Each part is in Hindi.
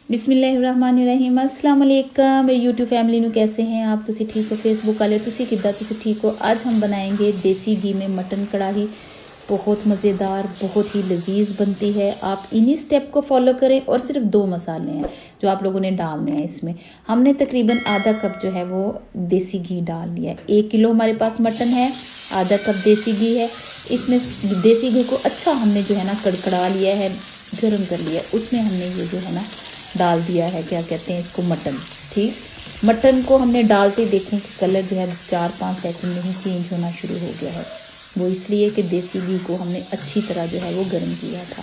बिस्मिल्लाहिर्रहमानिर्रहीम अस्सलाम वालेकुम मेरी यूट्यूब फैमिली ਨੂੰ कैसे हैं आप ਤੁਸੀਂ ठीक हो फेसबुक वाले ਤੁਸੀਂ किदा ਤੁਸੀਂ ठीक हो। आज हम बनाएंगे देसी घी में मटन कढ़ाई। बहुत मज़ेदार बहुत ही लजीज बनती है। आप इन्हीं स्टेप को फॉलो करें और सिर्फ 2 मसाले हैं जो आप लोगों ने डालने हैं। इसमें हमने तकरीबन आधा कप जो है वो देसी घी डाल लिया है। 1 किलो हमारे पास मटन है, आधा कप देसी घी है। इसमें देसी घी को अच्छा हमने जो है ना कड़कड़ा लिया है, गर्म कर लिया है। उसमें हमने ये जो है ना डाल दिया है, क्या कहते हैं इसको, मटन। ठीक, मटन को हमने डालते देखें कि कलर जो है 4-5 सेकंड में ही चेंज होना शुरू हो गया है। वो इसलिए कि देसी घी को हमने अच्छी तरह जो है वो गर्म किया था।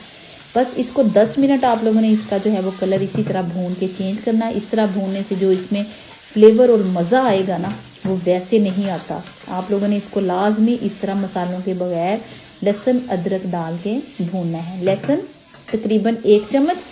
बस इसको 10 मिनट आप लोगों ने इसका जो है वो कलर इसी तरह भून के चेंज करना है। इस तरह भूनने से जो इसमें फ्लेवर और मज़ा आएगा ना वो वैसे नहीं आता। आप लोगों ने इसको लाजमी इस तरह मसालों के बगैर लहसुन अदरक डाल के भूनना है। लहसुन तकरीबन 1 चम्मच,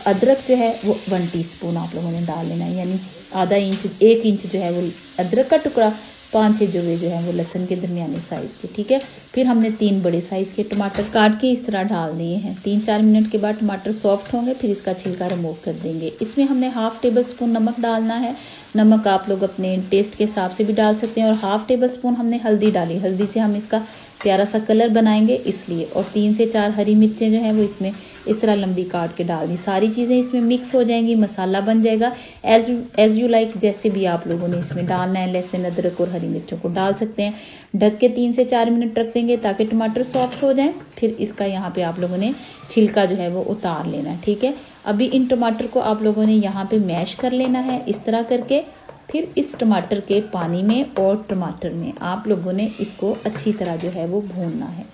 अदरक जो है वो 1 टीस्पून आप लोगों ने डाल लेना है, यानी आधा इंच 1 इंच जो है वो अदरक का टुकड़ा, 5-6 जवे जो है वो लहसुन के दरमियाने साइज़ के। ठीक है, फिर हमने 3 बड़े साइज़ के टमाटर काट के इस तरह डाल दिए हैं। 3-4 मिनट के बाद टमाटर सॉफ्ट होंगे, फिर इसका छिलका रिमूव कर देंगे। इसमें हमने हाफ़ टेबल स्पून नमक डालना है। नमक आप लोग अपने टेस्ट के हिसाब से भी डाल सकते हैं। और हाफ़ टेबल स्पून हमने हल्दी डाली। हल्दी से हम इसका प्यारा सा कलर बनाएंगे इसलिए। और 3 से 4 हरी मिर्चें जो हैं वो इसमें इस तरह लंबी काट के डाल दी। सारी चीज़ें इसमें मिक्स हो जाएंगी, मसाला बन जाएगा। एज़ यू लाइक, जैसे भी आप लोगों ने इसमें डालना है। लहसुन अदरक और हरी मिर्चों को डाल सकते हैं। ढक के 3 से 4 मिनट रख देंगे ताकि टमाटर सॉफ्ट हो जाए। फिर इसका यहाँ पे आप लोगों ने छिलका जो है वो उतार लेना है। ठीक है, अभी इन टमाटर को आप लोगों ने यहाँ पे मैश कर लेना है इस तरह करके। फिर इस टमाटर के पानी में और टमाटर में आप लोगों ने इसको अच्छी तरह जो है वो भूनना है।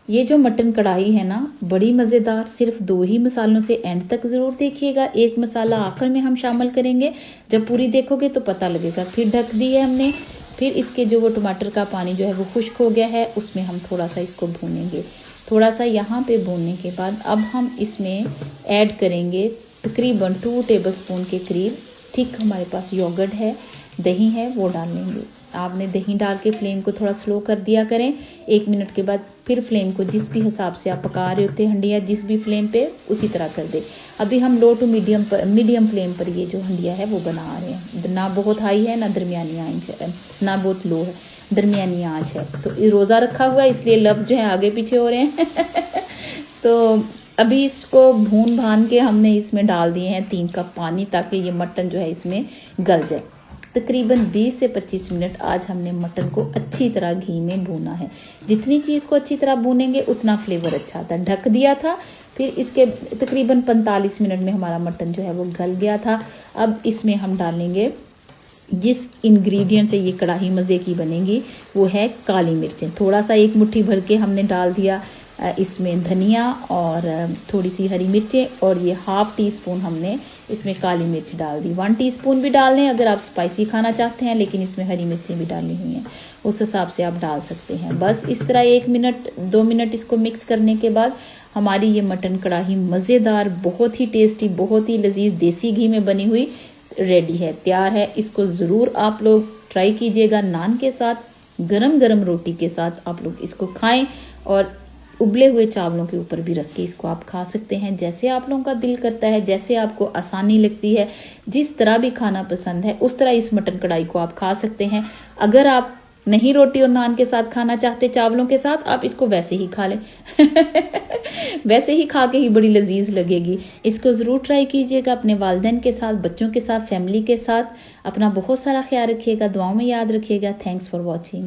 ये जो मटन कढ़ाई है ना बड़ी मज़ेदार, सिर्फ 2 ही मसालों से एंड तक ज़रूर देखिएगा। एक मसाला आखिर में हम शामिल करेंगे, जब पूरी देखोगे तो पता लगेगा। फिर ढक दी है हमने। फिर इसके जो वो टमाटर का पानी जो है वो खुश्क हो गया है, उसमें हम थोड़ा सा इसको भूनेंगे। थोड़ा सा यहाँ पे भूनने के बाद अब हम इसमें ऐड करेंगे तकरीबन 2 टेबल स्पून के करीब थिक हमारे पास योगर्ट है, दही है, वो डाल लेंगे। आपने दही डाल के फ्लेम को थोड़ा स्लो कर दिया करें। 1 मिनट के बाद फिर फ्लेम को जिस भी हिसाब से आप पका रहे होते हंडिया, जिस भी फ्लेम पे उसी तरह कर दे। अभी हम लो टू मीडियम फ्लेम पर ये जो हंडिया है वो बना रहे हैं। ना बहुत हाई है ना दरमियानी आंच है, ना बहुत लो है, दरमियानी आंच है। तो रोज़ा रखा हुआ है इसलिए लफ्ज़ जो है आगे पीछे हो रहे हैं तो अभी इसको भून भान के हमने इसमें डाल दिए हैं 3 कप पानी, ताकि ये मटन जो है इसमें गल जाए। तकरीबन 20 से 25 मिनट आज हमने मटन को अच्छी तरह घी में भूना है। जितनी चीज़ को अच्छी तरह भूनेंगे उतना फ्लेवर अच्छा आता है। ढक दिया था, फिर इसके तकरीबन 45 मिनट में हमारा मटन जो है वो गल गया था। अब इसमें हम डालेंगे जिस इंग्रेडिएंट से ये कढ़ाई मज़े की बनेगी वो है काली मिर्चें। थोड़ा सा 1 मुट्ठी भर के हमने डाल दिया इसमें धनिया और थोड़ी सी हरी मिर्चें, और ये हाफ़ टी-स्पून हमने इसमें काली मिर्च डाल दी। 1 टीस्पून भी डाल दें अगर आप स्पाइसी खाना चाहते हैं, लेकिन इसमें हरी मिर्चें भी डाली हुई हैं, उस हिसाब से आप डाल सकते हैं। बस इस तरह 1 मिनट 2 मिनट इसको मिक्स करने के बाद हमारी ये मटन कढ़ाई मज़ेदार, बहुत ही टेस्टी, बहुत ही लजीज देसी घी में बनी हुई रेडी है, तैयार है। इसको ज़रूर आप लोग ट्राई कीजिएगा। नान के साथ, गरम गरम रोटी के साथ आप लोग इसको खाएं, और उबले हुए चावलों के ऊपर भी रख के इसको आप खा सकते हैं, जैसे आप लोगों का दिल करता है, जैसे आपको आसानी लगती है, जिस तरह भी खाना पसंद है उस तरह इस मटन कढ़ाई को आप खा सकते हैं। अगर आप नहीं रोटी और नान के साथ खाना चाहते, चावलों के साथ, आप इसको वैसे ही खा लें वैसे ही खा के ही बड़ी लजीज लगेगी। इसको ज़रूर ट्राई कीजिएगा अपने वालिदैन के साथ, बच्चों के साथ, फैमिली के साथ। अपना बहुत सारा ख्याल रखिएगा, दुआओं में याद रखिएगा। Thanks for watching.